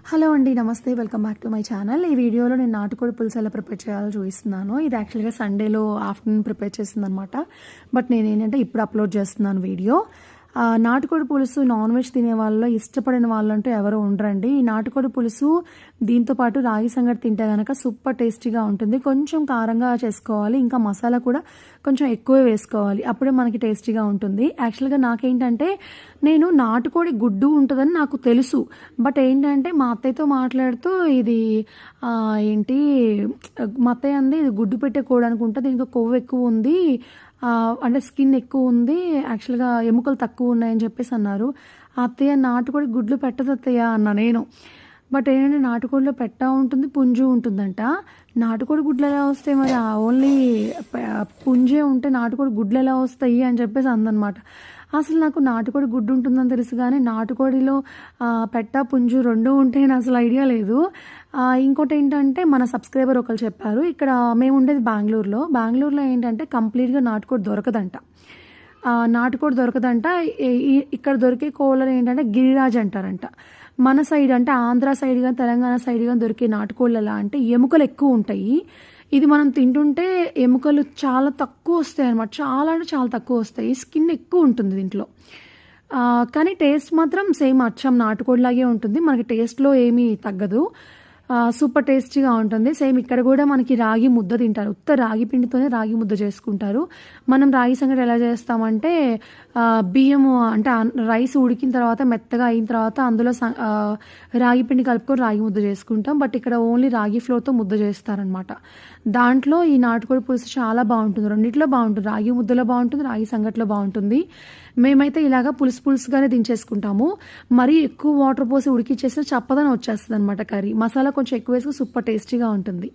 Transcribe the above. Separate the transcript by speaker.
Speaker 1: Hello అండి, నమస్తే. Welcome back to my channel. ఈ వీడియోలో నేను నాటుకోడి పులుసు ఎలా ప్రిపేర్ చేయాలో చూపిస్తున్నాను. ఇది యాక్చువల్గా సండేలో ఆఫ్టర్నూన్ ప్రిపేర్ చేసిందనమాట. బట్ నేను ఏంటంటే ఇప్పుడు అప్లోడ్ చేస్తున్నాను వీడియో. నాటుకోడి పులుసు నాన్ వెజ్ తినే వాళ్ళలో ఇష్టపడిన వాళ్ళంటూ ఎవరు ఉండరండి. ఈ నాటుకోడి పులుసు దీంతోపాటు రాగి సంగటి తింటే కనుక సూపర్ టేస్టీగా ఉంటుంది. కొంచెం కారంగా చేసుకోవాలి, ఇంకా మసాలా కూడా కొంచెం ఎక్కువే వేసుకోవాలి, అప్పుడే మనకి టేస్టీగా ఉంటుంది. యాక్చువల్గా నాకేంటంటే నేను నాటుకోడి గుడ్డు ఉంటుందని నాకు తెలుసు. బట్ ఏంటంటే మా అత్తయ్యతో మాట్లాడుతూ ఇది ఏంటి మా అత్తయ్య అంది, ఇది గుడ్డు పెట్టే కోడి అనుకుంటా, దీనికి కొవ్వు ఎక్కువ ఉంది, అంటే స్కిన్ ఎక్కువ ఉంది, యాక్చువల్గా ఎముకలు తక్కువ ఉన్నాయని చెప్పేసి అన్నారు. అత్తయ్య నాటుకోడి గుడ్లు పెట్టదు అత్తయ్య అన్న నేను. బట్ ఏంటంటే నాటుకోడిలో పెట్ట ఉంటుంది, పుంజు ఉంటుందంట. నాటుకోడి గుడ్లు ఎలా వస్తాయి మరి, ఓన్లీ పుంజే ఉంటే నాటుకోడి గుడ్లు ఎలా వస్తాయి అని చెప్పేసి అందనమాట. అసలు నాకు నాటుకోడి గుడ్డు ఉంటుందని తెలుసు, కానీ నాటుకోడిలో పెట్ట పుంజు రెండు ఉంటే అసలు ఐడియా లేదు. ఇంకోటి ఏంటంటే మన సబ్స్క్రైబర్ ఒకరు చెప్పారు, ఇక్కడ మేము ఉండేది బెంగళూరులో ఏంటంటే కంప్లీట్గా నాటుకోడి దొరకదంట. నాటుకోడి దొరకదంట. ఇక్కడ దొరికే కోళ్ళని ఏంటంటే గిరిరాజ్ అంటారంట. మన సైడ్ అంటే ఆంధ్ర సైడ్ కానీ తెలంగాణ సైడ్ కానీ దొరికే నాటుకోళ్ళు ఎలా అంటే ఎముకలు ఎక్కువ ఉంటాయి. ఇది మనం తింటుంటే ఎముకలు చాలా తక్కువ వస్తాయి అన్నమాట. చాలా అంటే చాలా తక్కువ వస్తాయి, స్కిన్ ఎక్కువ ఉంటుంది దీంట్లో. కానీ టేస్ట్ మాత్రం సేమ్ అచ్చం నాటుకోడిలాగే ఉంటుంది, మనకి టేస్ట్లో ఏమీ తగ్గదు. సూపర్ టేస్టీగా ఉంటుంది. సేమ్ ఇక్కడ కూడా మనకి రాగి ముద్ద తింటారు, ఉత్త రాగి పిండితోనే రాగి ముద్ద చేసుకుంటారు. మనం రాగి సంగటి ఎలా చేస్తామంటే బియ్యము అంటే రైస్ ఉడికిన తర్వాత మెత్తగా అయిన తర్వాత అందులో రాగి పిండి కలుపుకొని రాగి ముద్ద చేసుకుంటాం. బట్ ఇక్కడ ఓన్లీ రాగి ఫ్లోర్తో ముద్ద చేస్తారనమాట. దాంట్లో ఈ నాటుకోడి పులుసు చాలా బాగుంటుంది, రెండిట్లో బాగుంటుంది. రాగి ముద్దలో బాగుంటుంది, రాగి సంగట్లో బాగుంటుంది. మేమైతే ఇలాగా పులుసుగానే దించేసుకుంటాము. మరీ ఎక్కువ వాటర్ పోసి ఉడికిచ్చేస్తే చప్పదని వచ్చేస్తుంది అనమాట కర్రీ. మసాలా కొంచెం ఎక్కువ వేసుకుని సూపర్ టేస్టీగా ఉంటుంది.